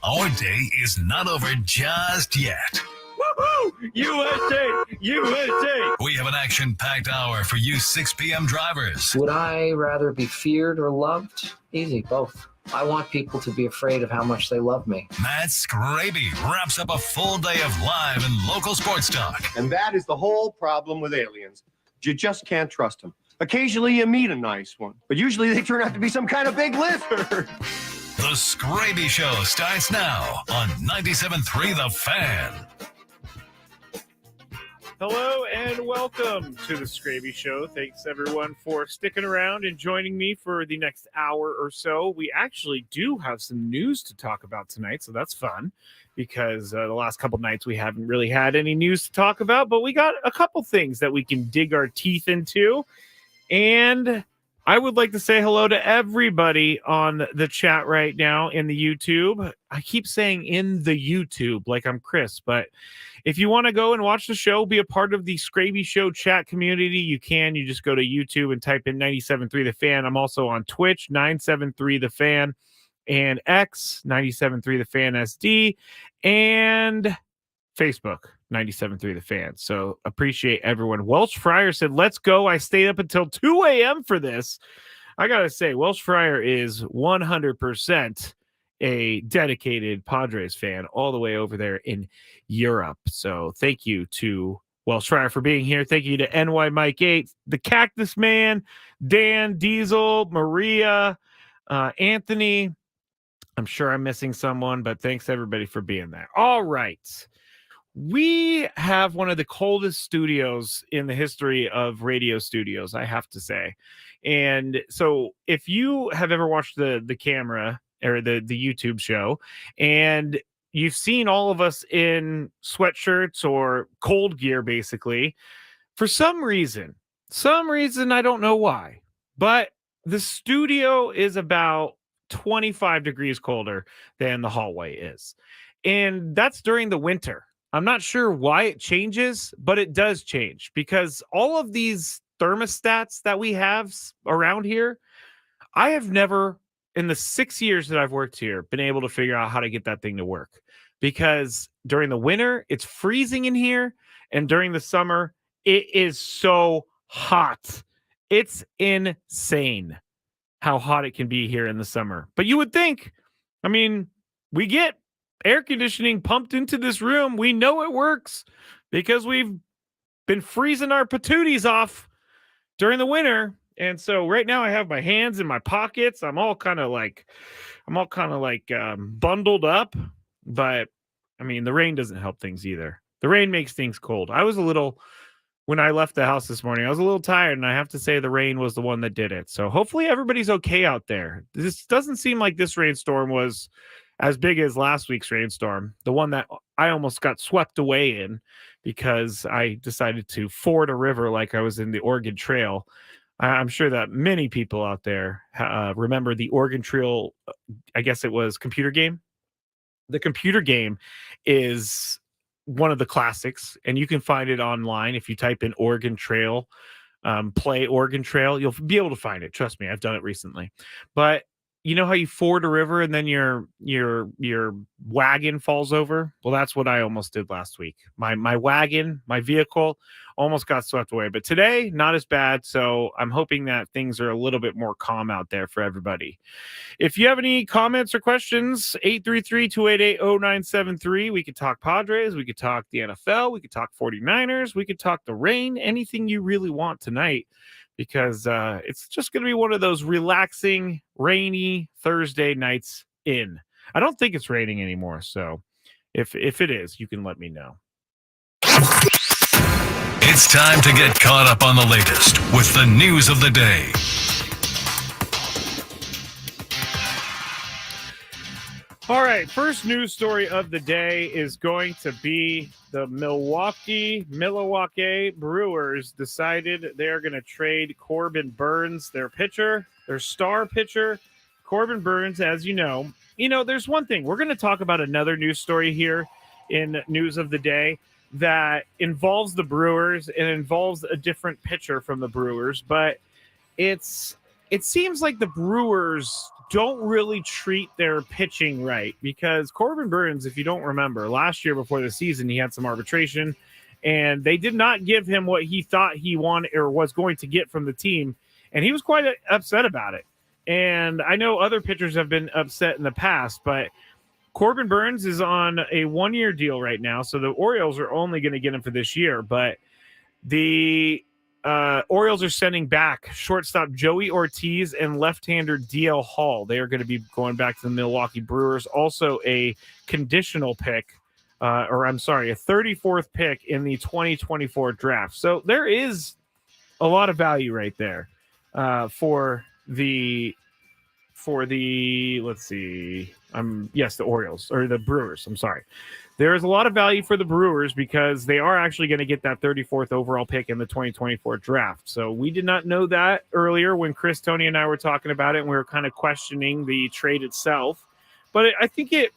Our day is not over just yet. Woohoo! USA! USA! We have an action-packed hour for you 6 p.m. drivers. Would I rather be feared or loved? Easy, both. I want people to be afraid of how much they love me. Matt Skraby wraps up a full day of live and local sports talk. And that is the whole problem with aliens. You just can't trust them. Occasionally you meet a nice one, but usually they turn out to be some kind of big lizard. The Skraby Show starts now on 97.3 The Fan. Hello and welcome to the Skraby Show. Thanks everyone for sticking around and joining me for the next hour or so. We actually do have some news to talk about tonight, so that's fun because the last couple nights we haven't really had any news to talk about, but we got a couple things that we can dig our teeth into. And I would like to say hello to everybody on the chat right now in the YouTube. I keep saying in the YouTube like I'm Chris, but if you want to go and watch the show, be a part of the Skraby Show chat community, you can. You just go to YouTube and type in 97.3 The Fan. I'm also on Twitch, 973 The Fan, and X, 97.3 The Fan SD, and Facebook, 97.3 The Fan. So appreciate everyone. Welsh Fryer said, let's go. I stayed up until 2 a.m. for this. I got to say, Welsh Fryer is 100% a dedicated Padres fan all the way over there in Europe. So thank you to Welsh Fryer for being here. Thank you to NY Mike 8, the Cactus Man, Dan, Diesel, Maria, Anthony. I'm sure I'm missing someone, but thanks everybody for being there. All right. We have one of the coldest studios in the history of radio studios, I have to say. And so if you have ever watched the camera or the YouTube show and you've seen all of us in sweatshirts or cold gear, basically, for some reason, I don't know why, but the studio is about 25 degrees colder than the hallway is. And that's during the winter. I'm not sure why it changes, but it does change because all of these thermostats that we have around here, I have never, in the 6 years that I've worked here, been able to figure out how to get that thing to work. Because during the winter, it's freezing in here. And during the summer, it is so hot. It's insane how hot it can be here in the summer. But you would think, I mean, we get air conditioning pumped into this room. We know it works because we've been freezing our patooties off during the winter. And so right now I have my hands in my pockets. I'm all kind of like bundled up, but I mean, the rain doesn't help things either. The rain makes things cold. When I left the house this morning, I was a little tired, and I have to say the rain was the one that did it. So hopefully everybody's okay out there. This doesn't seem like this rainstorm was as big as last week's rainstorm, the one that I almost got swept away in because I decided to ford a river like I was in the Oregon Trail. I'm sure that many people out there remember the Oregon Trail. I guess it was computer game. The computer game is one of the classics, and you can find it online. If you type in Oregon Trail, play Oregon Trail, you'll be able to find it. Trust me, I've done it recently. But you know how you ford a river and then your wagon falls over? Well, that's what I almost did last week. My wagon, my vehicle almost got swept away. But today, not as bad. So I'm hoping that things are a little bit more calm out there for everybody. If you have any comments or questions, 833-288-0973. We could talk Padres. We could talk the NFL. We could talk 49ers. We could talk the rain. Anything you really want tonight. Because it's just going to be one of those relaxing, rainy Thursday nights in. I don't think it's raining anymore, so if it is, you can let me know. It's time to get caught up on the latest with the news of the day. All right, first news story of the day is going to be the Milwaukee Brewers decided they're going to trade Corbin Burns, their star pitcher. Corbin Burns, as you know, there's one thing. We're going to talk about another news story here in News of the Day that involves the Brewers and involves a different pitcher from the Brewers, but it seems like the Brewers don't really treat their pitching right, because Corbin Burns, if you don't remember, last year before the season, he had some arbitration, and they did not give him what he thought he wanted or was going to get from the team, and he was quite upset about it. And I know other pitchers have been upset in the past, but Corbin Burns is on a 1-year deal right now, so the Orioles are only going to get him for this year. But the Orioles are sending back shortstop Joey Ortiz and left-hander DL Hall. They are going to be going back to the Milwaukee Brewers. Also a conditional pick, a 34th pick in the 2024 draft. So there is a lot of value right there for the the Orioles, or the Brewers. I'm sorry. There is a lot of value for the Brewers because they are actually going to get that 34th overall pick in the 2024 draft. So we did not know that earlier when Chris, Tony, and I were talking about it, and we were kind of questioning the trade itself. But I think it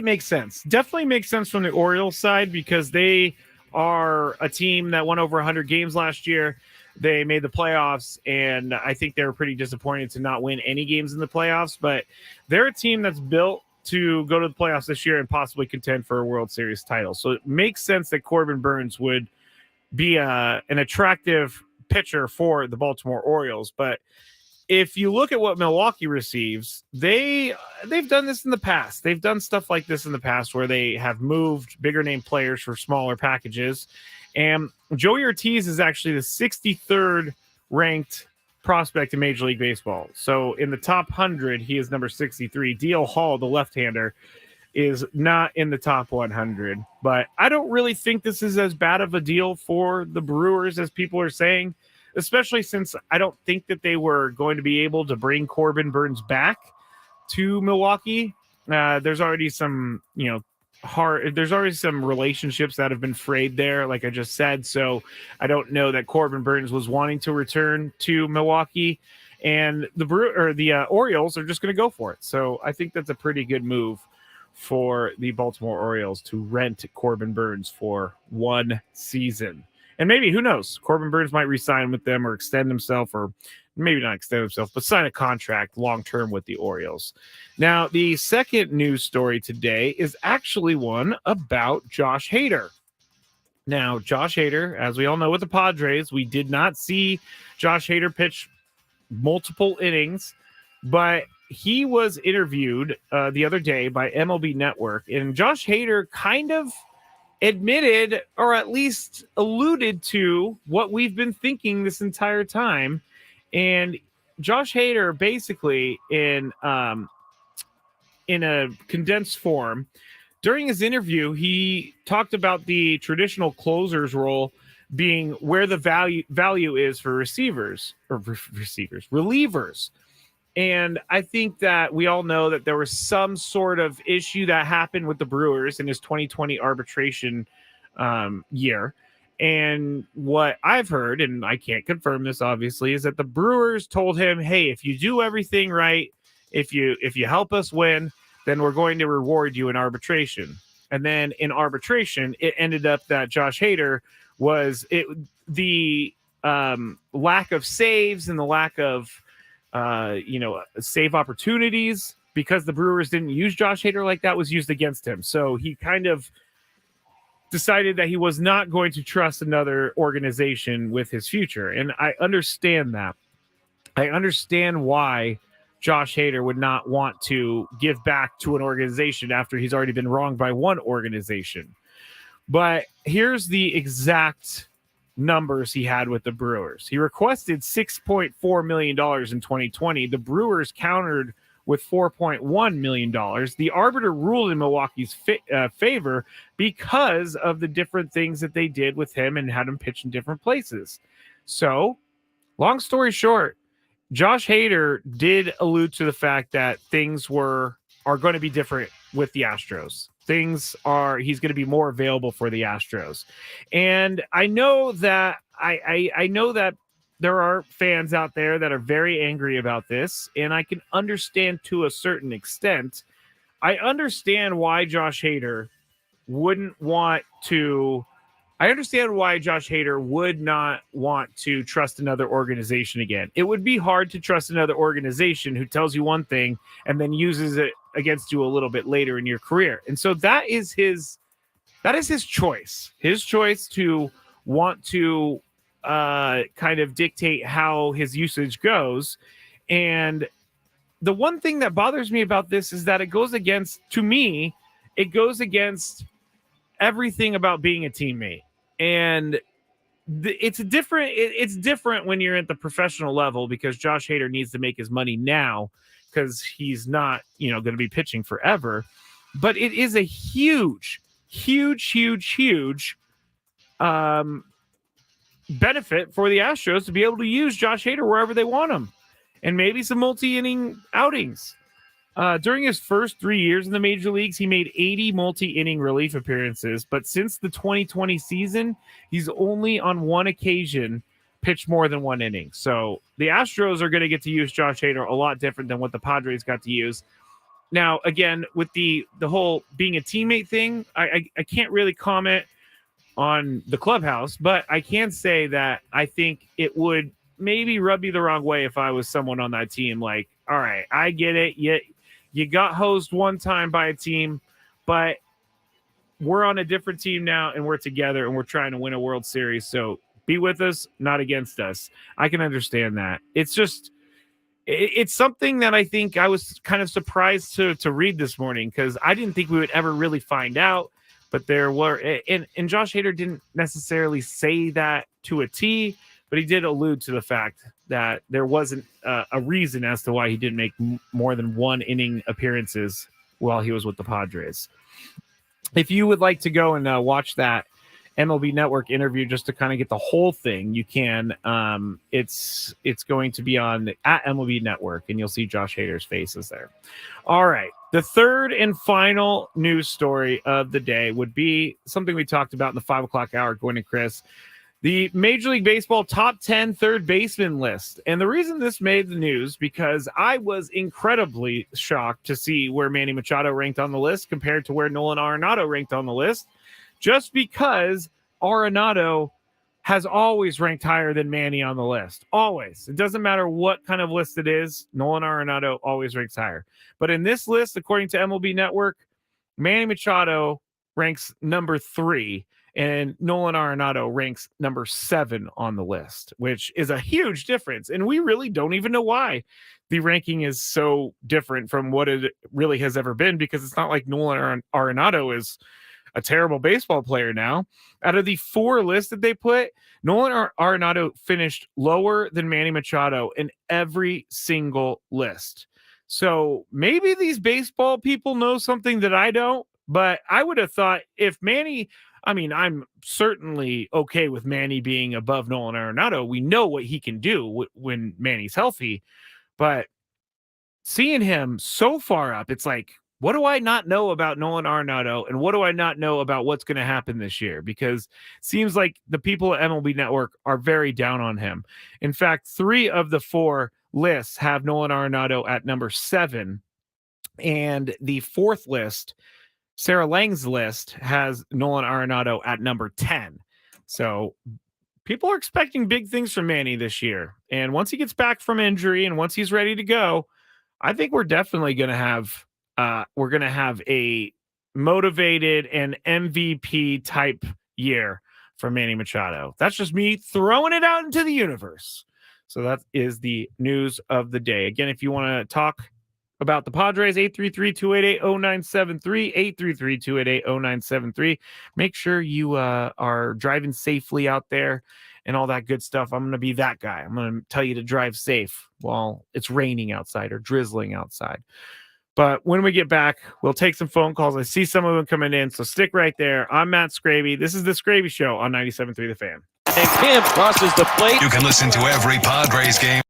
makes sense. Definitely makes sense from the Orioles side, because they are a team that won over 100 games last year. They made the playoffs, and I think they were pretty disappointed to not win any games in the playoffs. But they're a team that's built to go to the playoffs this year and possibly contend for a World Series title. So it makes sense that Corbin Burns would be an attractive pitcher for the Baltimore Orioles. But if you look at what Milwaukee receives, they've done this in the past. They've done stuff like this in the past where they have moved bigger name players for smaller packages. And Joey Ortiz is actually the 63rd ranked prospect in Major League Baseball. So in the top 100, he is number 63. DL Hall, the left-hander, is not in the top 100. But I don't really think this is as bad of a deal for the Brewers as people are saying, especially since I don't think that they were going to be able to bring Corbin Burns back to Milwaukee. There's already some, there's already some relationships that have been frayed there, like I just said. So I don't know that Corbin Burns was wanting to return to Milwaukee, and the Orioles are just going to go for it. So I think that's a pretty good move for the Baltimore Orioles to rent Corbin Burns for 1 season. And maybe, who knows, Corbin Burns might re-sign with them or extend himself, or maybe not extend himself, but sign a contract long-term with the Orioles. Now, the second news story today is actually one about Josh Hader. Now, Josh Hader, as we all know with the Padres, we did not see Josh Hader pitch multiple innings, but he was interviewed the other day by MLB Network, and Josh Hader kind of admitted, or at least alluded to, what we've been thinking this entire time. And Josh Hader, basically, in a condensed form, during his interview, he talked about the traditional closer's role being where the value is for relievers. And I think that we all know that there was some sort of issue that happened with the Brewers in his 2020 arbitration year. And what I've heard, and I can't confirm this obviously, is that the Brewers told him, hey, if you do everything right, if you help us win, then we're going to reward you in arbitration. And then in arbitration, it ended up that Josh Hader was the lack of saves and the lack of save opportunities, because the Brewers didn't use Josh Hader like that, was used against him. So he kind of decided that he was not going to trust another organization with his future. And I understand that. I understand why Josh Hader would not want to give back to an organization after he's already been wronged by one organization. But here's the exact numbers he had with the Brewers. He requested $6.4 million in 2020. The Brewers countered with $4.1 million. The arbiter ruled in Milwaukee's favor because of the different things that they did with him and had him pitch in different places. So, long story short, Josh Hader did allude to the fact that things are going to be different with the Astros. He's going to be more available for the Astros. And I know that I know that there are fans out there that are very angry about this, and I can understand to a certain extent. I understand why Josh Hader wouldn't want to I understand why Josh Hader would not want to trust another organization again. It would be hard to trust another organization who tells you one thing and then uses it against you a little bit later in your career. And so that is his choice. His choice to want to kind of dictate how his usage goes. And the one thing that bothers me about this is that it goes against everything about being a teammate. And it's different when you're at the professional level, because Josh Hader needs to make his money now because he's not, going to be pitching forever. But it is a huge benefit for the Astros to be able to use Josh Hader wherever they want him, and maybe some multi-inning outings. During his first 3 years in the major leagues, he made 80 multi-inning relief appearances, but since the 2020 season, he's only on one occasion pitched more than 1 inning. So the Astros are going to get to use Josh Hader a lot different than what the Padres got to use. Now, again, with the whole being a teammate thing, I can't really comment on the clubhouse, but I can say that I think it would maybe rub you the wrong way if I was someone on that team. Like, all right, I get it. You got hosed one time by a team, but we're on a different team now, and we're together, and we're trying to win a World Series. So be with us, not against us. I can understand that. It's just, it's something that I think I was kind of surprised to read this morning, because I didn't think we would ever really find out. But there were, and Josh Hader didn't necessarily say that to a T, but he did allude to the fact that there wasn't a reason as to why he didn't make more than 1 inning appearances while he was with the Padres. If you would like to go and watch that MLB Network interview just to kind of get the whole thing, you can. It's going to be on at MLB Network, and you'll see Josh Hader's faces there. All right. The third and final news story of the day would be something we talked about in the 5 o'clock hour, Gwen and Chris. The Major League Baseball top 10 third baseman list. And the reason this made the news, because I was incredibly shocked to see where Manny Machado ranked on the list compared to where Nolan Arenado ranked on the list, just because Arenado has always ranked higher than Manny on the list. Always. It doesn't matter what kind of list it is. Nolan Arenado always ranks higher. But in this list, according to MLB Network, Manny Machado ranks number 3. And Nolan Arenado ranks number 7 on the list, which is a huge difference. And we really don't even know why the ranking is so different from what it really has ever been, because it's not like Nolan Arenado is a terrible baseball player now. Out of the 4 lists that they put, Nolan Arenado finished lower than Manny Machado in every single list. So maybe these baseball people know something that I don't, but I would have thought if Manny... I mean, I'm certainly okay with Manny being above Nolan Arenado. We know what he can do when Manny's healthy, but seeing him so far up, it's like, what do I not know about Nolan Arenado, and what do I not know about what's going to happen this year? Because it seems like the people at MLB Network are very down on him. In fact, 3 of the 4 lists have Nolan Arenado at number 7, and the 4th list, Sarah Lang's list, has Nolan Arenado at number 10. So people are expecting big things from Manny this year. And once he gets back from injury and once he's ready to go, I think we're definitely going to have a motivated and MVP type year for Manny Machado. That's just me throwing it out into the universe. So that is the news of the day. Again, if you want to talk about the Padres, 833-288-0973, 833-288-0973. Make sure you are driving safely out there and all that good stuff. I'm going to be that guy. I'm going to tell you to drive safe while it's raining outside or drizzling outside. But when we get back, we'll take some phone calls. I see some of them coming in, so stick right there. I'm Matt Skraby. This is the Skraby Show on 97.3 The Fan. And Kim crosses the plate. You can listen to every Padres game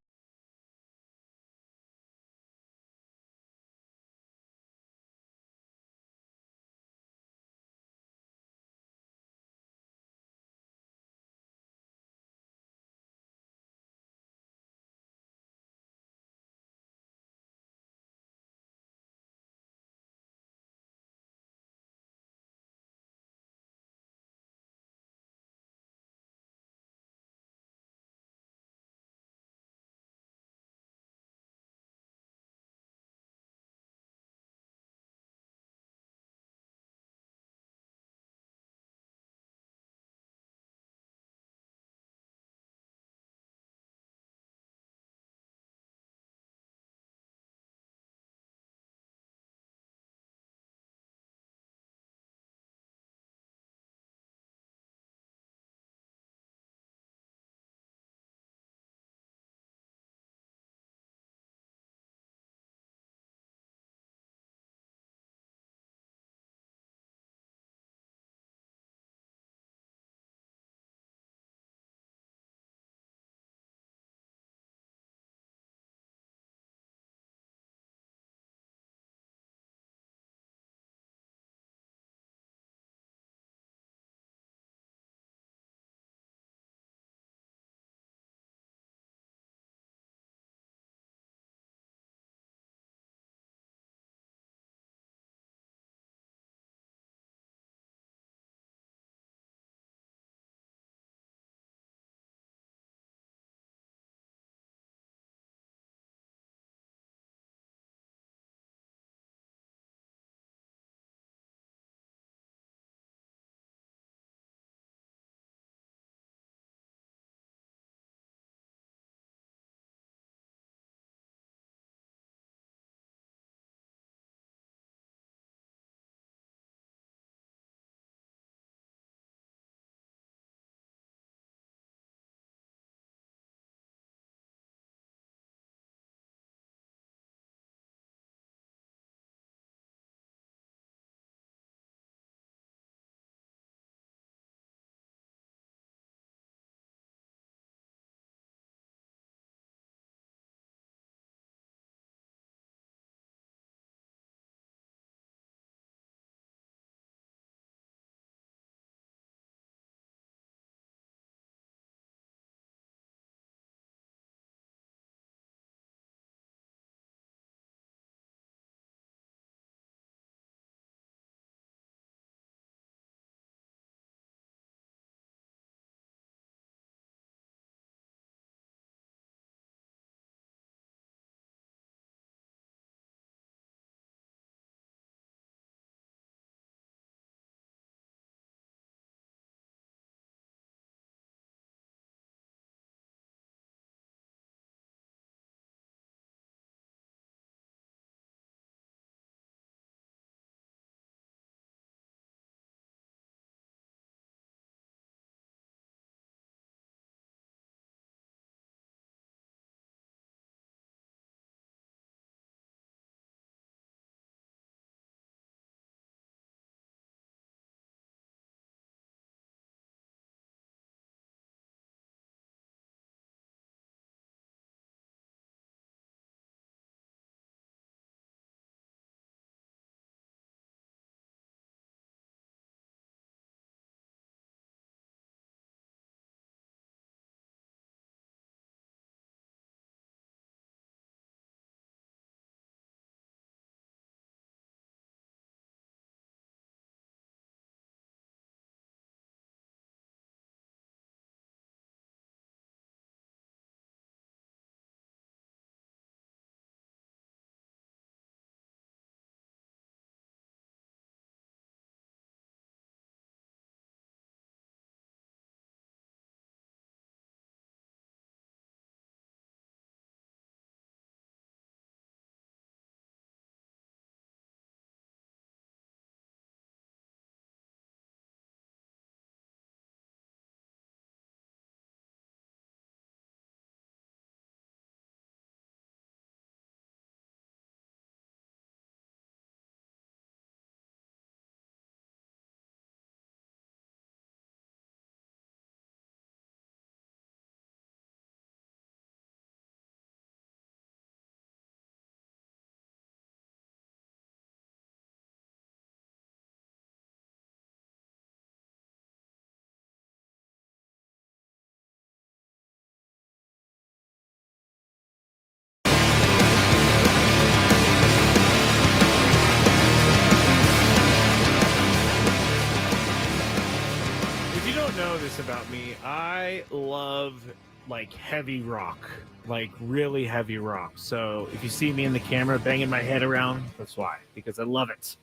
I love like heavy rock, like really heavy rock. So if you see me in the camera banging my head around, that's why, because I love it.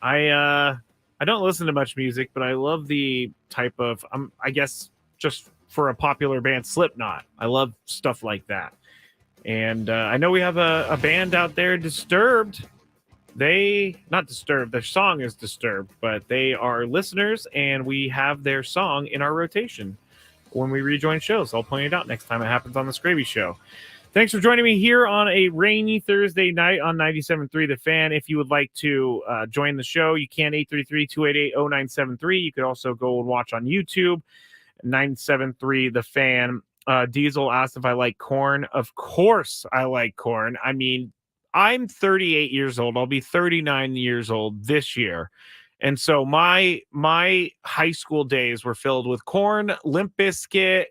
I don't listen to much music, but I love the type of I guess just for a popular band, Slipknot. I love stuff like that. And I know we have a band out there, Disturbed. They not Disturbed, their song is Disturbed, but they are listeners, and we have their song in our rotation when we rejoin shows. I'll point it out next time it happens on the Skraby Show. Thanks for joining me here on a rainy Thursday night on 97.3 The Fan. If you would like to join the show, you can 833-288-0973. You could also go and watch on YouTube, 973 The Fan. Diesel asked if I like corn. Of course I like corn. I mean, I'm 38 years old. I'll be 39 years old this year. And so my high school days were filled with corn, Limp Bizkit,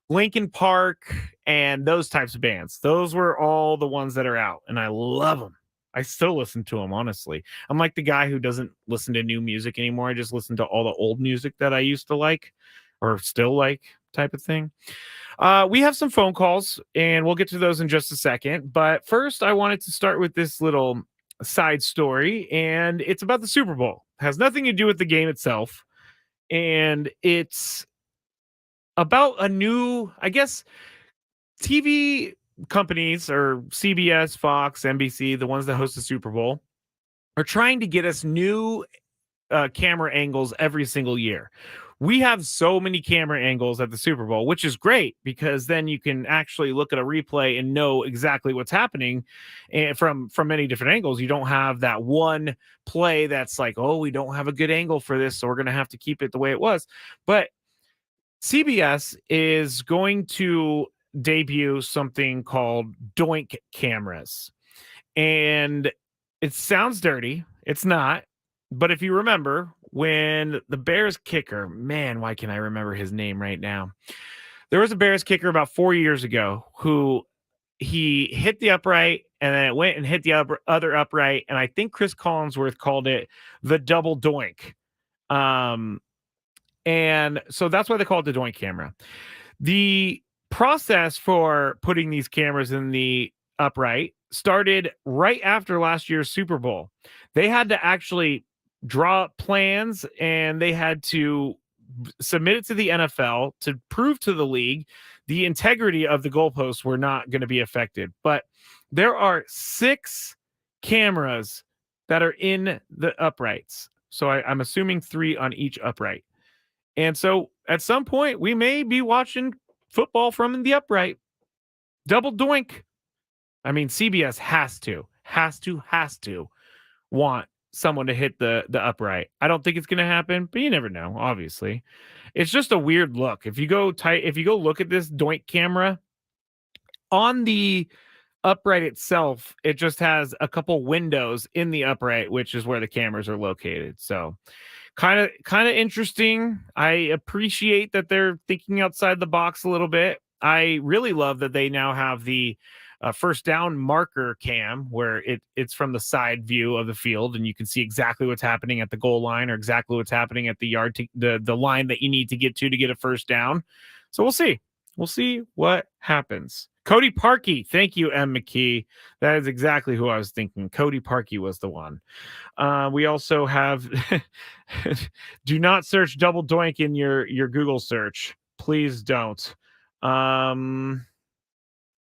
Linkin Park, and those types of bands. Those were all the ones that are out, and I love them. I still listen to them, honestly. I'm like the guy who doesn't listen to new music anymore. I just listen to all the old music that I used to like or still like, type of thing. We have some phone calls, and we'll get to those in just a second. But first, I wanted to start with this little side story, and it's about the Super Bowl. It has nothing to do with the game itself, and it's about a new, I guess, TV companies or CBS, Fox, NBC, the ones that host the Super Bowl, are trying to get us new camera angles every single year. We have so many camera angles at the Super Bowl, which is great because then you can actually look at a replay and know exactly what's happening from many different angles. You don't have that one play that's like, oh, we don't have a good angle for this, so we're going to have to keep it the way it was. But CBS is going to debut something called Doink cameras. And it sounds dirty. It's not. But if you remember, when the Bears kicker, man, why can't I remember his name right now? There was a Bears kicker about 4 years ago who he hit the upright and then it went and hit the other upright. And I think Chris Collinsworth called it the double doink. And so that's why they call it the Doink camera. The process for putting these cameras in the upright started right after last year's Super Bowl. They had to actually draw up plans and they had to submit it to the NFL to prove to the league the integrity of the goalposts were not going to be affected. But there are 6 cameras that are in the uprights. So I'm assuming 3 on each upright. And so at some point we may be watching football from the upright. Double doink. I mean, CBS has to want someone to hit the upright. I don't think it's going to happen, but you never know, obviously. It's just a weird look. If you go look at this Doink camera on the upright itself, it just has a couple windows in the upright, which is where the cameras are located. So kind of interesting. I appreciate that they're thinking outside the box a little bit. I really love that they now have the first down marker cam where it's from the side view of the field and you can see exactly what's happening at the goal line or exactly what's happening at the yard, the line that you need to get a first down. So we'll see what happens. Cody Parkey. Thank you, M. McKee. That is exactly who I was thinking. Cody Parkey was the one. We also have do not search double doink in your Google search. Please don't.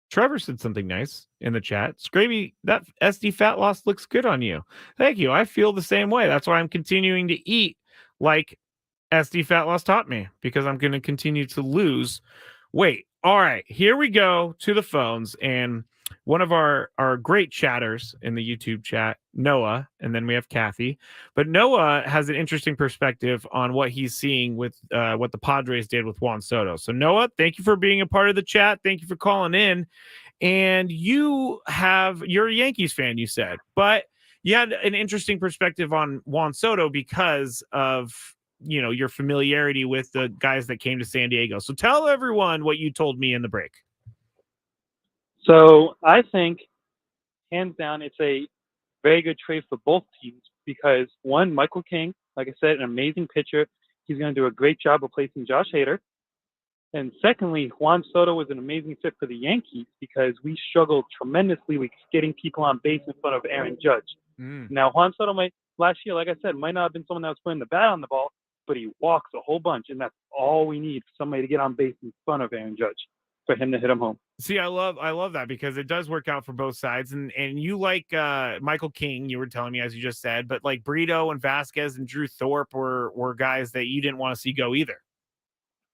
Trevor said something nice in the chat. Skraby, that SD fat loss looks good on you. Thank you. I feel the same way. That's why I'm continuing to eat like SD fat loss taught me, because I'm going to continue to lose weight. All right, here we go to the phones. And one of our great chatters in the YouTube chat, Noah, and then we have Kathy. But Noah has an interesting perspective on what he's seeing with what the Padres did with Juan Soto. So Noah, thank you for being a part of the chat. Thank you for calling in. And you're a Yankees fan, you said, but you had an interesting perspective on Juan Soto because of, your familiarity with the guys that came to San Diego. So tell everyone what you told me in the break. So I think, hands down, it's a very good trade for both teams because, one, Michael King, like I said, an amazing pitcher. He's going to do a great job replacing Josh Hader. And secondly, Juan Soto was an amazing fit for the Yankees because we struggled tremendously with getting people on base in front of Aaron Judge. Now, Juan Soto last year, like I said, might not have been someone that was putting the bat on the ball, but he walks a whole bunch, and that's all we need, somebody to get on base in front of Aaron Judge for him to hit him home. See, I love that because it does work out for both sides. And you like Michael King, you were telling me, as you just said, but like Brito and Vasquez and Drew Thorpe were guys that you didn't want to see go either.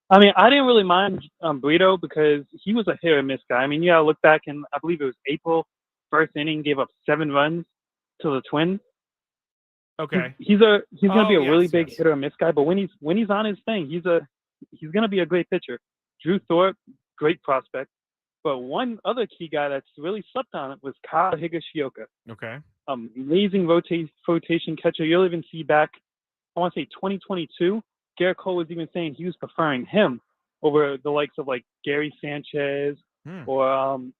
I mean, I didn't really mind Brito because he was a hit or miss guy. I mean, you gotta look back, and I believe it was April, first inning, gave up 7 runs to the Twins. Okay. He's gonna be a really big yes. hit or miss guy, but when he's on his thing, he's gonna be a great pitcher. Drew Thorpe, great prospect. But one other key guy that's really slept on it was Kyle Higashioka. Okay. Amazing rotation catcher. You'll even see back, I want to say 2022, Garrett Cole was even saying he was preferring him over the likes of like Gary Sanchez or I'm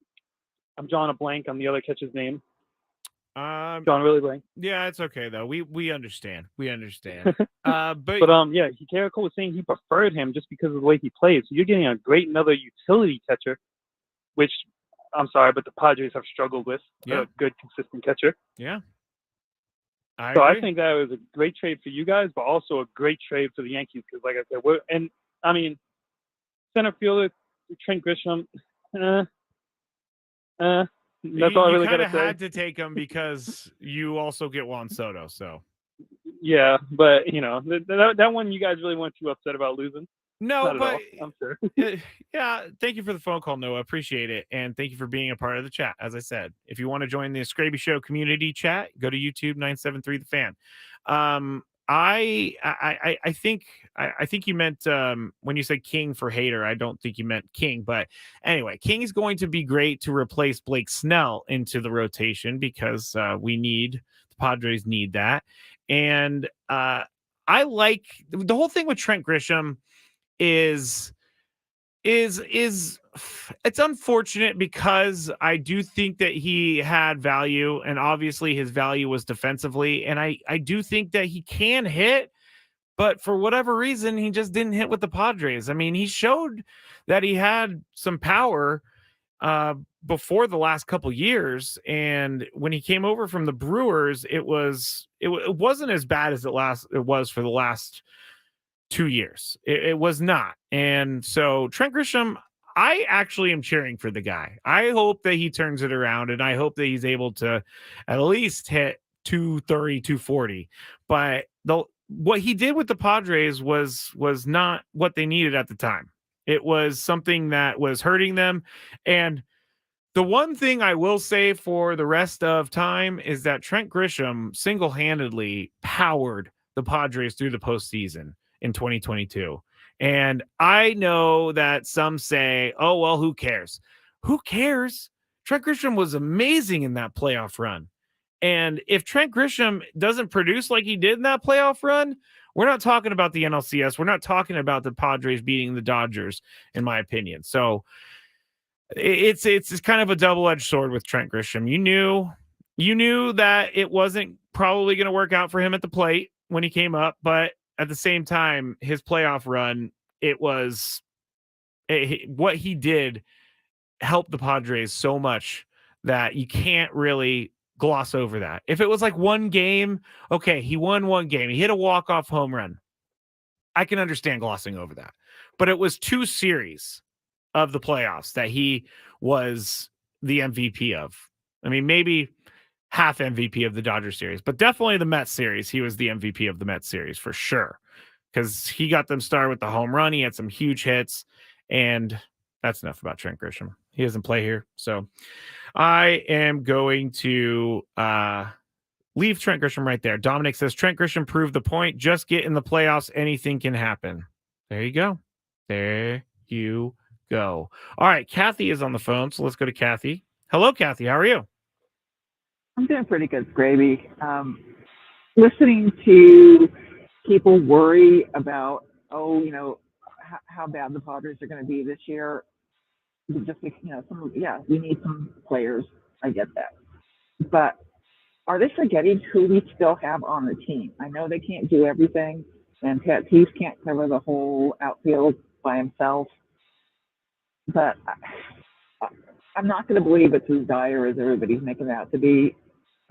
drawing a blank on the other catcher's name. Drawing really blank. Yeah, it's okay though. We understand. We understand. Yeah, Garrett Cole was saying he preferred him just because of the way he plays. So you're getting a great another utility catcher, which I'm sorry, but the Padres have struggled with a good, consistent catcher. Yeah. I think that was a great trade for you guys, but also a great trade for the Yankees because, like I said, center fielder Trent Grisham. That's all I really got to say. You kind of had to take him because you also get Juan Soto. So. Yeah, but that one you guys really weren't too upset about losing. No, but I'm sure. Yeah, thank you for the phone call, Noah. Appreciate it. And thank you for being a part of the chat. As I said, if you want to join the Skraby Show community chat, go to YouTube 973 The Fan. I think you meant when you said King for Hader, I don't think you meant King, but anyway, King is going to be great to replace Blake Snell into the rotation because the Padres need that. And I like the whole thing with Trent Grisham is it's unfortunate because I do think that he had value, and obviously his value was defensively, and I do think that he can hit, but for whatever reason he just didn't hit with the Padres. I mean, he showed that he had some power before the last couple years, and when he came over from the Brewers, it wasn't as bad as it was for the last 2 years. It was not. And so Trent Grisham, I actually am cheering for the guy. I hope that he turns it around, and I hope that he's able to at least hit 230, 240. But what he did with the Padres was not what they needed at the time. It was something that was hurting them. And the one thing I will say for the rest of time is that Trent Grisham single-handedly powered the Padres through the postseason in 2022. And I know that some say, oh, well, who cares? Who cares? Trent Grisham was amazing in that playoff run. And if Trent Grisham doesn't produce like he did in that playoff run, we're not talking about the NLCS. We're not talking about the Padres beating the Dodgers, in my opinion. So it's kind of a double-edged sword with Trent Grisham. You knew that it wasn't probably going to work out for him at the plate when he came up, but at the same time, his playoff run, what he did helped the Padres so much that you can't really gloss over that. If it was like one game, okay, he won one game. He hit a walk-off home run. I can understand glossing over that. But it was 2 series of the playoffs that he was the MVP of. I mean, maybe half MVP of the Dodgers series, but definitely the Mets series. He was the MVP of the Mets series for sure, because he got them started with the home run. He had some huge hits, and that's enough about Trent Grisham. He doesn't play here. So I am going to leave Trent Grisham right there. Dominic says, Trent Grisham proved the point. Just get in the playoffs. Anything can happen. There you go. There you go. All right. Kathy is on the phone. So let's go to Kathy. Hello, Kathy. How are you? I'm doing pretty good, Skraby. Listening to people worry about, how bad the Padres are going to be this year. Just, we need some players. I get that. But are they forgetting who we still have on the team? I know they can't do everything, and Tatis can't cover the whole outfield by himself. but I'm not going to believe it's as dire as everybody's making it out to be.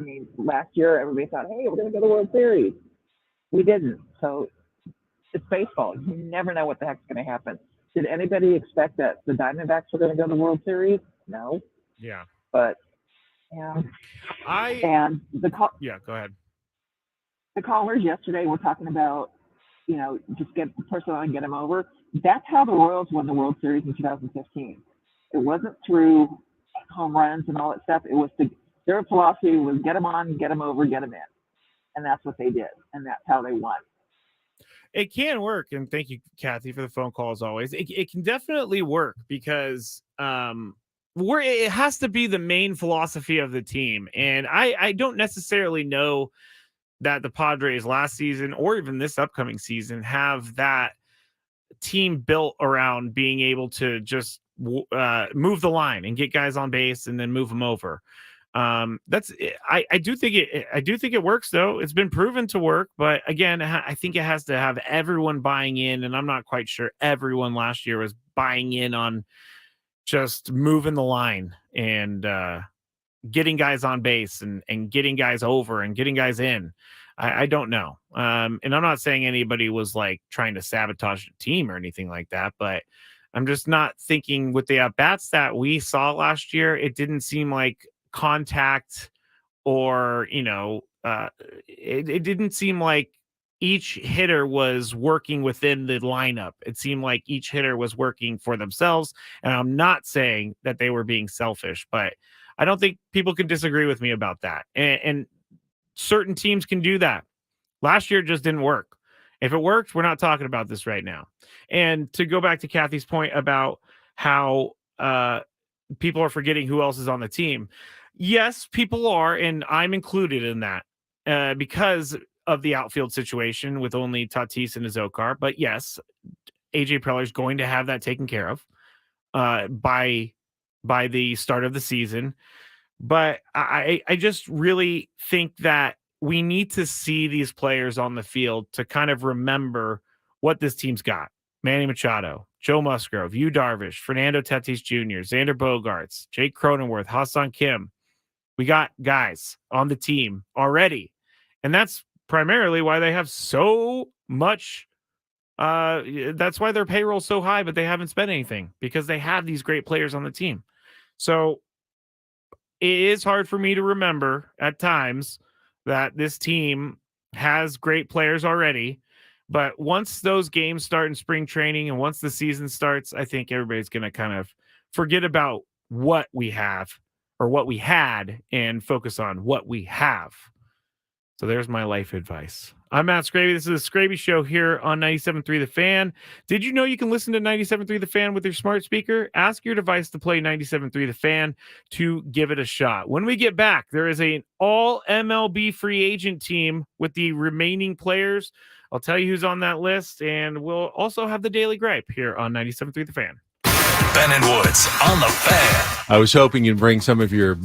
I mean, last year everybody thought, hey, we're going to go to the World Series. We didn't. So it's baseball. You never know what the heck's going to happen. Did anybody expect that the Diamondbacks were going to go to the World Series? No. Yeah. But yeah. And yeah, go ahead. The callers yesterday were talking about, just get the person on and get them over. That's how the Royals won the World Series in 2015. It wasn't through home runs and all that stuff. It was their philosophy was get them on, get them over, get them in. And that's what they did. And that's how they won. It can work. And thank you, Kathy, for the phone call as always. It can definitely work because it has to be the main philosophy of the team. And I don't necessarily know that the Padres last season or even this upcoming season have that team built around being able to just move the line and get guys on base and then move them over. I do think it works though. It's been proven to work, but again, I think it has to have everyone buying in, and I'm not quite sure everyone last year was buying in on just moving the line and getting guys on base and getting guys over and getting guys in. I don't know. And I'm not saying anybody was like trying to sabotage the team or anything like that, but I'm just not thinking with the at-bats that we saw last year, it didn't seem like contact or, it didn't seem like each hitter was working within the lineup. It seemed like each hitter was working for themselves. And I'm not saying that they were being selfish, but I don't think people can disagree with me about that. And certain teams can do that. Last year just didn't work. If it worked, we're not talking about this right now. And to go back to Kathy's point about how people are forgetting who else is on the team. Yes, people are, and I'm included in that because of the outfield situation with only Tatis and Azokar. But yes, AJ Preller is going to have that taken care of by the start of the season. But I just really think that we need to see these players on the field to kind of remember what this team's got. Manny Machado, Joe Musgrove, Yu Darvish, Fernando Tatis Jr., Xander Bogaerts, Jake Cronenworth, Ha-Seong Kim. We got guys on the team already. And that's primarily why they have so much. That's why their payroll's so high, but they haven't spent anything because they have these great players on the team. So it is hard for me to remember at times that this team has great players already. But once those games start in spring training and once the season starts, I think everybody's going to kind of forget about what we have or what we had and focus on what we have. So there's my life advice. I'm Matt Skraby. This is the Skraby Show here on 97.3 The Fan. Did you know you can listen to 97.3 The Fan with your smart speaker? Ask your device to play 97.3 The Fan to give it a shot. When we get back, there is an all MLB free agent team with the remaining players. I'll tell you who's on that list, and we'll also have the Daily Gripe here on 97.3 The Fan. Ben and Woods on The Fan. I was hoping you'd bring some of your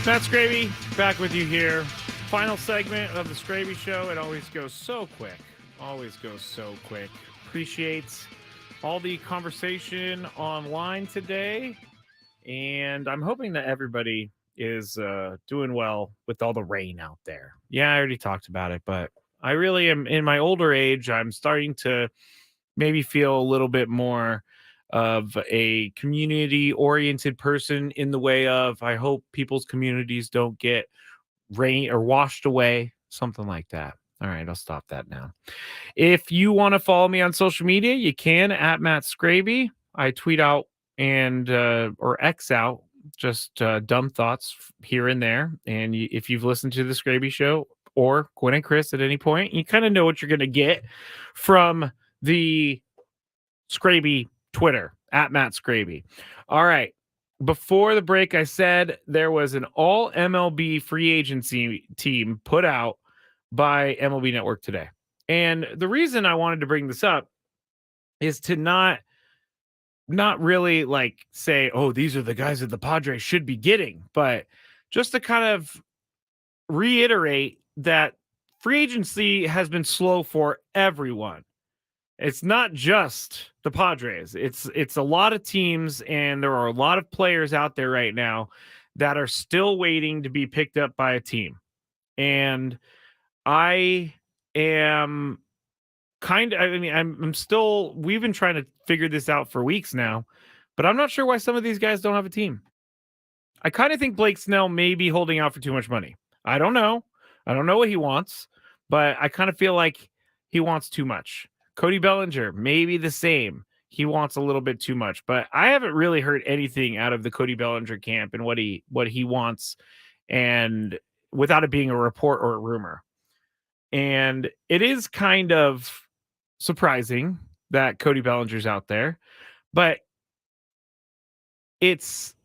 Matt Skraby, back with you here. Final segment of the Skraby Show. It always goes so quick. Always goes so quick. Appreciate all the conversation online today. And I'm hoping that everybody is doing well with all the rain out there. Yeah, I already talked about it, but I really am in my older age. I'm starting to maybe feel a little bit more of a community-oriented person in the way of I hope people's communities don't get rain or washed away, something like that. All right, I'll stop that now. If you want to follow me on social media, you can at Matt Skraby. I tweet out and or X out just dumb thoughts here and there. And if you've listened to the Skraby Show or Gwen and Chris at any point, you kind of know what you're going to get from the Skraby Twitter at Matt Skraby. All right. Before the break, I said there was an all MLB free agency team put out by MLB Network today. And the reason I wanted to bring this up is to not really like say, oh, these are the guys that the Padres should be getting, but just to kind of reiterate that free agency has been slow for everyone. It's not just the Padres. It's a lot of teams, and there are a lot of players out there right now that are still waiting to be picked up by a team. And I am we've been trying to figure this out for weeks now, but I'm not sure why some of these guys don't have a team. I kind of think Blake Snell may be holding out for too much money. I don't know. I don't know what he wants, but I kind of feel like he wants too much. Cody Bellinger, maybe the same. He wants a little bit too much, but I haven't really heard anything out of the Cody Bellinger camp and what he wants, and without it being a report or a rumor. And it is kind of surprising that Cody Bellinger's out there, but it's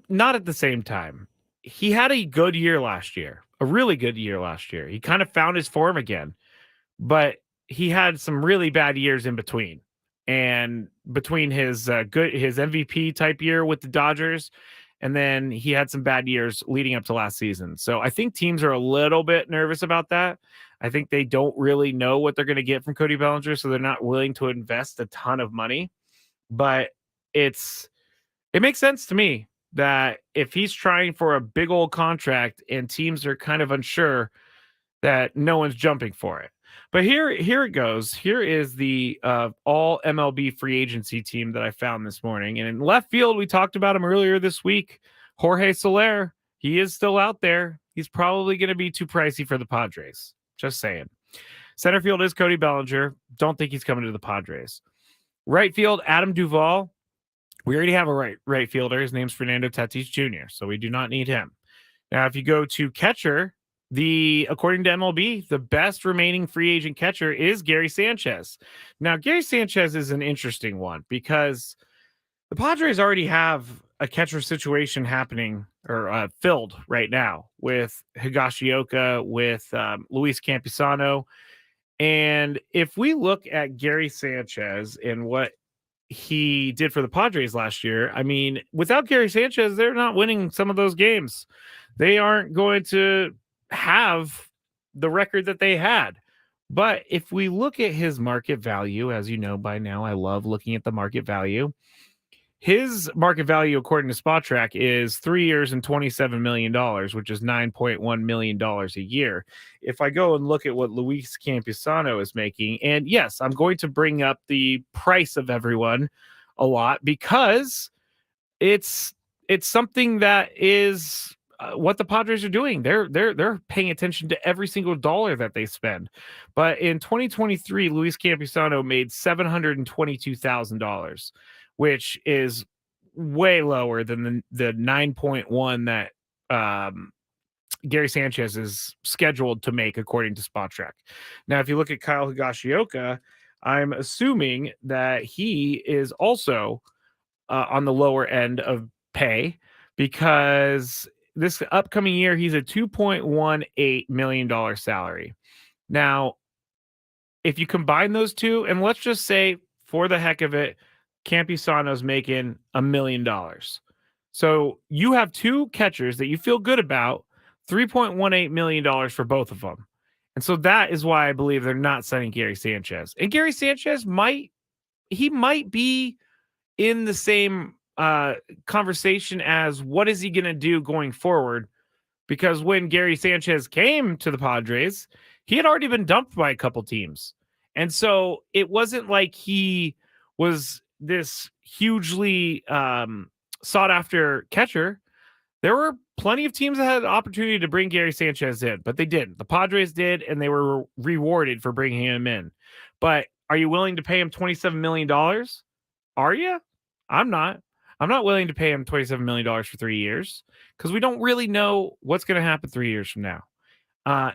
not at the same time. He had a good year last year, a really good year last year. He kind of found his form again, but he had some really bad years in between. And between his MVP type year with the Dodgers, and then he had some bad years leading up to last season. So I think teams are a little bit nervous about that. I think they don't really know what they're going to get from Cody Bellinger, so they're not willing to invest a ton of money. But it makes sense to me that if he's trying for a big old contract and teams are kind of unsure, that no one's jumping for it. But here it goes. Here is the all MLB free agency team that I found this morning. And in left field, we talked about him earlier this week. Jorge Soler, he is still out there. He's probably going to be too pricey for the Padres. Just saying. Center field is Cody Bellinger. Don't think he's coming to the Padres. Right field, Adam Duvall. We already have a right fielder. His name's Fernando Tatis Jr., so we do not need him. Now, if you go to catcher, according to MLB, the best remaining free agent catcher is Gary Sanchez. Now, Gary Sanchez is an interesting one because the Padres already have a catcher situation happening or filled right now with Higashioka, with Luis Campusano. And if we look at Gary Sanchez and what he did for the Padres last year, I mean, without Gary Sanchez, they're not winning some of those games. They aren't going to have the record that they had. But if we look at his market value, as you know by now, I love looking at the market value. His market value, according to SpotTrack, is 3 years and $27 million, which is $9.1 million a year. If I go and look at what Luis Campusano is making, and yes, I'm going to bring up the price of everyone a lot because it's something that is what the Padres are doing. They're paying attention to every single dollar that they spend. But in 2023, Luis Campusano made $722,000, which is way lower than the 9.1 that Gary Sanchez is scheduled to make, according to SpotTrack. Now, if you look at Kyle Higashioka, I'm assuming that he is also on the lower end of pay because this upcoming year, he's a $2.18 million salary. Now, if you combine those two, and let's just say for the heck of it, Campusano's making $1 million. So you have two catchers that you feel good about, $3.18 million for both of them. And so that is why I believe they're not signing Gary Sanchez. And Gary Sanchez might be in the same conversation as what is he going to do going forward? Because when Gary Sanchez came to the Padres, he had already been dumped by a couple teams. And so it wasn't like he was this hugely sought after catcher. There were plenty of teams that had the opportunity to bring Gary Sanchez in, but they didn't. The Padres did, and they were rewarded for bringing him in. But are you willing to pay him $27 million? Are you? I'm not. I'm not willing to pay him $27 million for 3 years because we don't really know what's going to happen 3 years from now.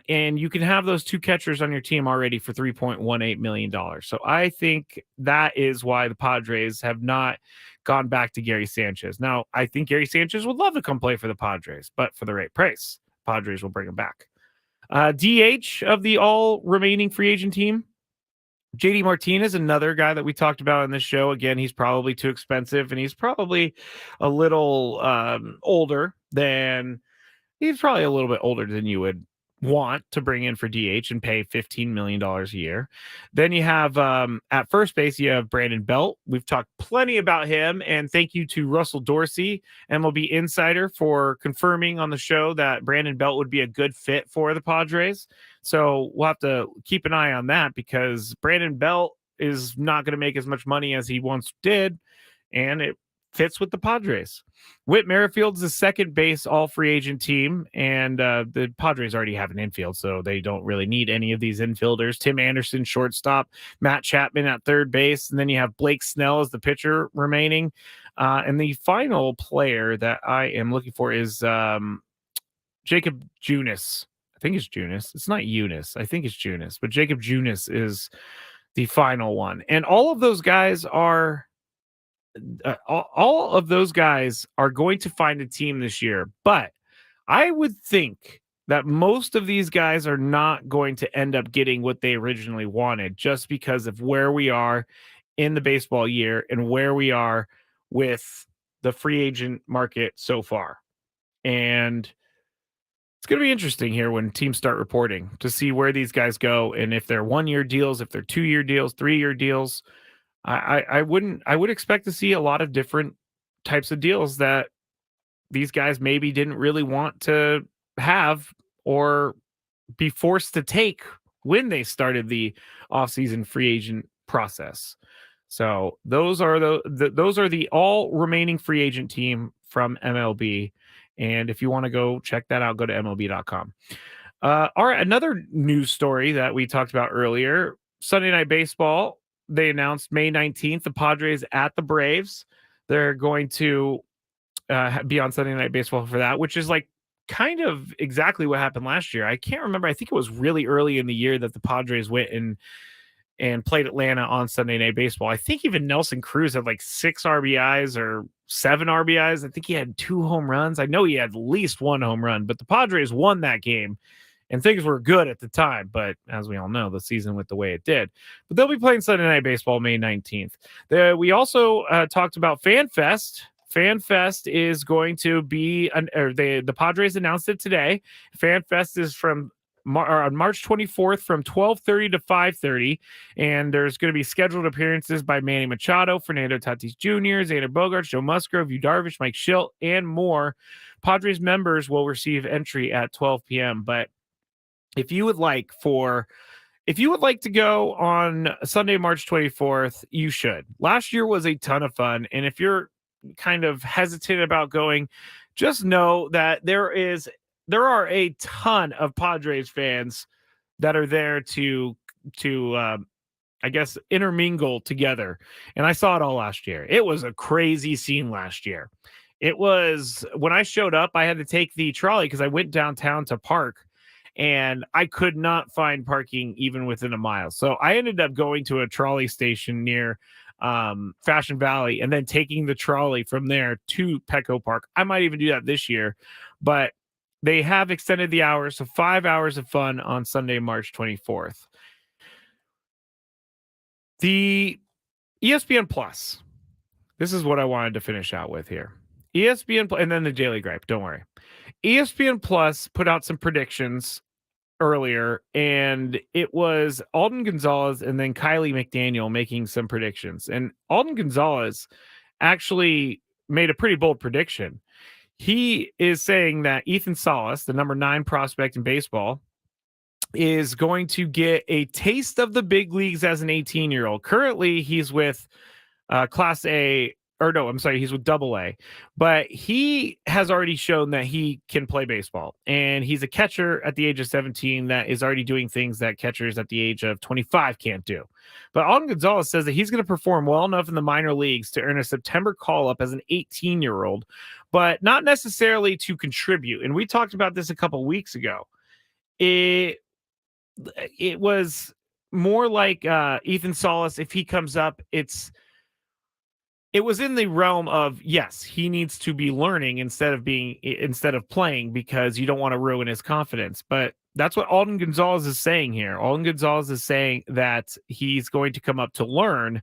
And you can have those two catchers on your team already for $3.18 million. So I think that is why the Padres have not gone back to Gary Sanchez. Now, I think Gary Sanchez would love to come play for the Padres, but for the right price, Padres will bring him back. DH of the all remaining free agent team, JD Martinez, another guy that we talked about on this show. Again, he's probably too expensive, and he's probably a little he's probably a little bit older than you would want to bring in for DH and pay $15 million a year. Then you have at first base, you have Brandon Belt. We've talked plenty about him, and thank you to Russell Dorsey, MLB Insider, for confirming on the show that Brandon Belt would be a good fit for the Padres. So we'll have to keep an eye on that because Brandon Belt is not going to make as much money as he once did, and it fits with the Padres. Whit Merrifield's the second base all free agent team, and the Padres already have an infield, so they don't really need any of these infielders. Tim Anderson, shortstop, Matt Chapman at third base, and then you have Blake Snell as the pitcher remaining. And the final player that I am looking for is Jacob Junis. I think it's Junis. It's not Eunice. I think it's Junis, but Jacob Junis is the final one. And all of those guys are going to find a team this year, but I would think that most of these guys are not going to end up getting what they originally wanted just because of where we are in the baseball year and where we are with the free agent market so far. And it's going to be interesting here when teams start reporting to see where these guys go and if they're 1 year deals, if they're 2 year deals, 3 year deals. I would expect to see a lot of different types of deals that these guys maybe didn't really want to have or be forced to take when they started the offseason free agent process. So those are the all remaining free agent team from MLB. And if you want to go check that out, go to MLB.com. All right, another news story that we talked about earlier, Sunday Night Baseball. They announced May 19th, the Padres at the Braves. They're going to be on Sunday Night Baseball for that, which is like kind of exactly what happened last year. I can't remember. I think it was really early in the year that the Padres went and played Atlanta on Sunday Night Baseball. I think even Nelson Cruz had like 6 RBIs or 7 RBIs. I think he had 2 home runs. I know he had at least 1 home run, but the Padres won that game. And things were good at the time, but as we all know, the season went the way it did. But they'll be playing Sunday Night Baseball May 19th. We also talked about FanFest. FanFest is going to be, the Padres announced it today. FanFest is from on March 24th from 12:30 to 5:30, and there's going to be scheduled appearances by Manny Machado, Fernando Tatis Jr., Xander Bogaerts, Joe Musgrove, Yu Darvish, Mike Schilt, and more. Padres members will receive entry at 12 p.m., but if you would like to go on Sunday, March 24th, you should. Last year was a ton of fun. And if you're kind of hesitant about going, just know that there are a ton of Padres fans that are there to I guess, intermingle together. And I saw it all last year. It was a crazy scene last year. It was, when I showed up, I had to take the trolley because I went downtown to park. And I could not find parking even within a mile. So I ended up going to a trolley station near Fashion Valley and then taking the trolley from there to Petco Park. I might even do that this year, but they have extended the hours. So 5 hours of fun on Sunday, March 24th. The ESPN Plus. This is what I wanted to finish out with here. ESPN and then the Daily Gripe. Don't worry. ESPN Plus put out some predictions earlier, and it was Alden Gonzalez and then Kylie McDaniel making some predictions. And Alden Gonzalez actually made a pretty bold prediction. He is saying that Ethan Solace, the number 9 prospect in baseball, is going to get a taste of the big leagues as an 18-year-old. Currently, he's with Class A, or no, I'm sorry, he's with Double A, but he has already shown that he can play baseball, and he's a catcher at the age of 17 that is already doing things that catchers at the age of 25 can't do. But Alden Gonzalez says that he's going to perform well enough in the minor leagues to earn a September call-up as an 18-year-old, but not necessarily to contribute. And we talked about this a couple weeks ago. It was more like Ethan Solace, if he comes up, it was in the realm of, yes, he needs to be learning instead of playing, because you don't want to ruin his confidence. But that's what Alden Gonzalez is saying here. Alden Gonzalez is saying that he's going to come up to learn,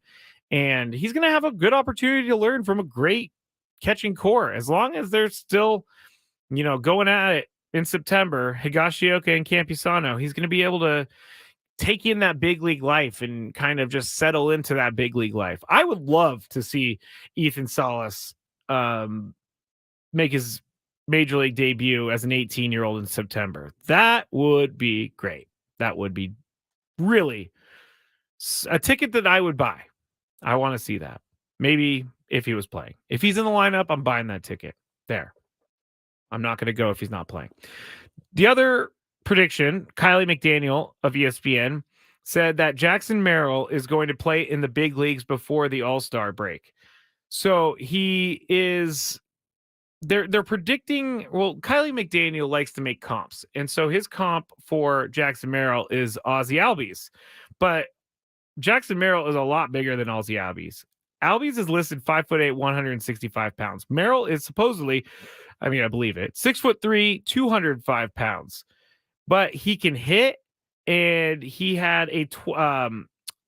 and he's going to have a good opportunity to learn from a great catching core. As long as they're still, going at it in September, Higashioka and Campusano, he's going to be able to take in that big league life and kind of just settle into that big league life. I would love to see Ethan Solace make his major league debut as an 18-year-old in September. That would be great. That would be really a ticket that I would buy. I want to see that. Maybe if he was playing. If he's in the lineup, I'm buying that ticket. There. I'm not going to go if he's not playing. The other prediction, Kylie McDaniel of ESPN said that Jackson Merill is going to play in the big leagues before the All-Star break. So they're predicting, well, Kylie McDaniel likes to make comps. And so his comp for Jackson Merill is Ozzie Albies. But Jackson Merill is a lot bigger than Ozzie Albies. Albies is listed 5'8", 165 pounds. Merill is supposedly, I believe it, 6'3", 205 pounds. But he can hit, and he had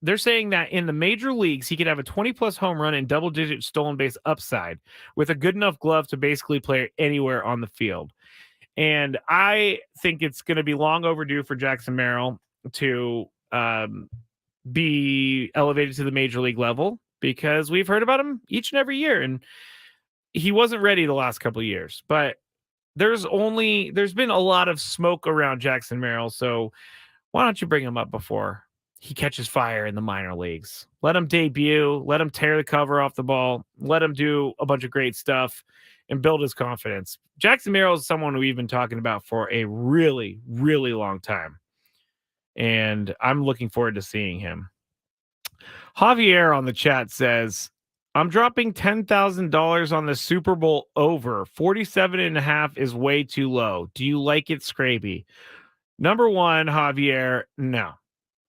they're saying that in the major leagues, he could have a 20-plus home run and double-digit stolen base upside with a good enough glove to basically play anywhere on the field. And I think it's going to be long overdue for Jackson Merill to be elevated to the major league level, because we've heard about him each and every year, and he wasn't ready the last couple of years. But there's been a lot of smoke around Jackson Merill, so why don't you bring him up before he catches fire in the minor leagues? Let him debut, let him tear the cover off the ball, let him do a bunch of great stuff and build his confidence. Jackson Merill is someone we've been talking about for a really, really long time, and I'm looking forward to seeing him. Javier on the chat says, I'm dropping $10,000 on the Super Bowl over. 47.5 is way too low. Do you like it, Skraby? Number one, Javier, no.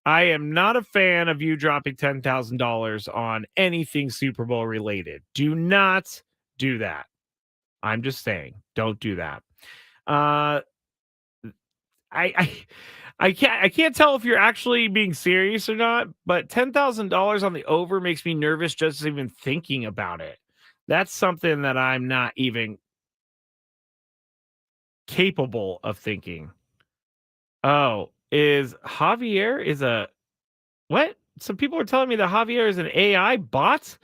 I am not a fan of you dropping $10,000 on anything Super Bowl related. Do not do that. I'm just saying, don't do that. I can't tell if you're actually being serious or not, but $10,000 on the over makes me nervous just even thinking about it. That's something that I'm not even capable of thinking. Oh, what? Some people are telling me that Javier is an AI bot,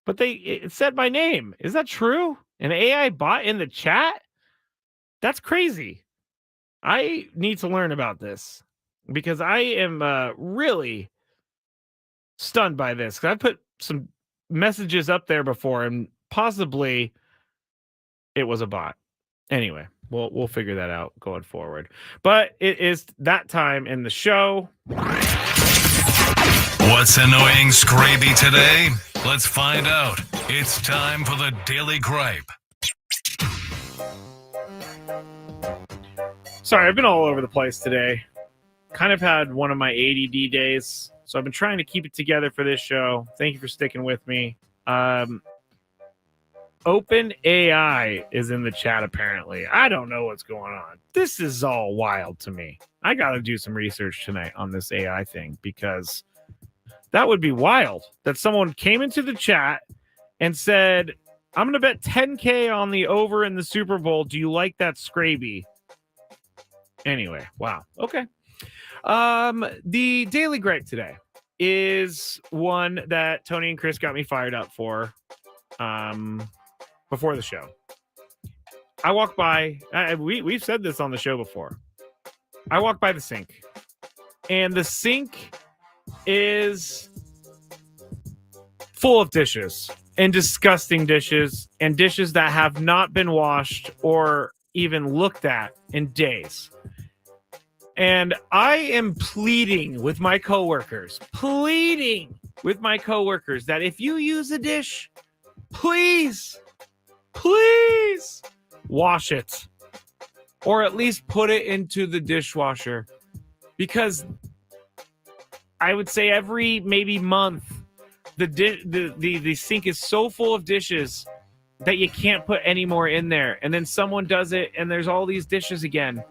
but it said my name. Is that true? An AI bot in the chat? That's crazy. I need to learn about this, because I am really stunned by this. I put some messages up there before, and possibly it was a bot. Anyway, we'll figure that out going forward. But it is that time in the show. What's annoying Skraby today? Let's find out. It's time for the Daily Gripe. Sorry, I've been all over the place today. Kind of had one of my ADD days, so I've been trying to keep it together for this show. Thank you for sticking with me. OpenAI is in the chat, apparently. I don't know what's going on. This is all wild to me. I got to do some research tonight on this AI thing, because that would be wild that someone came into the chat and said, I'm going to bet $10K on the over in the Super Bowl. Do you like that, Skraby? Anyway, wow. Okay. The Daily Gripe today is one that Tony and Chris got me fired up for before the show. I walk by, we've said this on the show before. I walk by the sink, and the sink is full of dishes and disgusting dishes and dishes that have not been washed or even looked at in days. And I am pleading with my coworkers that if you use a dish, please wash it, or at least put it into the dishwasher, because I would say every maybe month the sink is so full of dishes that you can't put any more in there, and then someone does it and there's all these dishes again.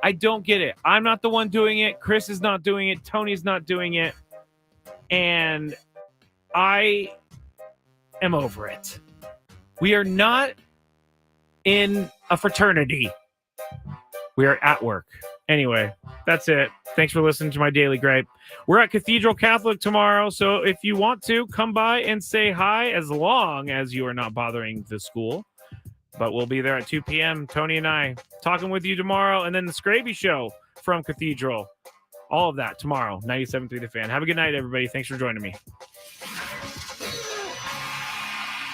I don't get it. I'm not the one doing it. Chris is not doing it. Tony's not doing it. And I am over it. We are not in a fraternity. We are at work. Anyway, that's it. Thanks for listening to my Daily Gripe. We're at Cathedral Catholic tomorrow, so if you want to, come by and say hi, as long as you are not bothering the school. But we'll be there at 2 p.m., Tony and I, talking with you tomorrow, and then the Skraby Show from Cathedral. All of that tomorrow, 97.3 The Fan. Have a good night, everybody. Thanks for joining me.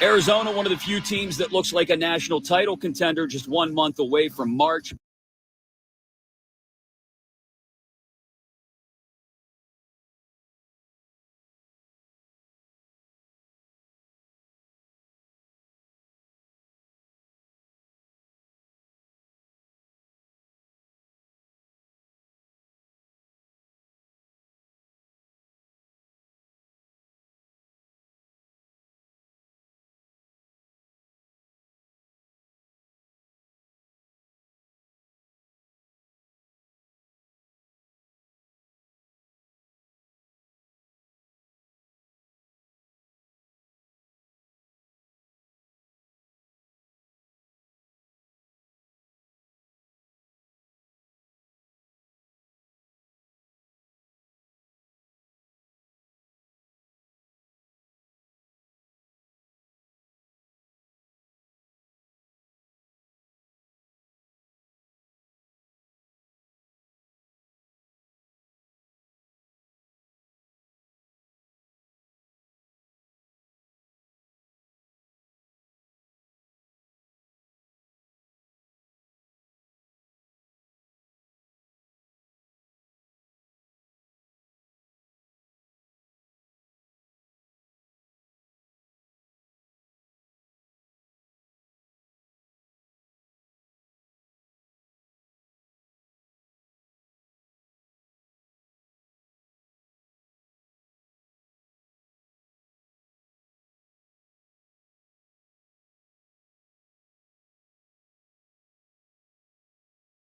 Arizona, one of the few teams that looks like a national title contender, just 1 month away from March.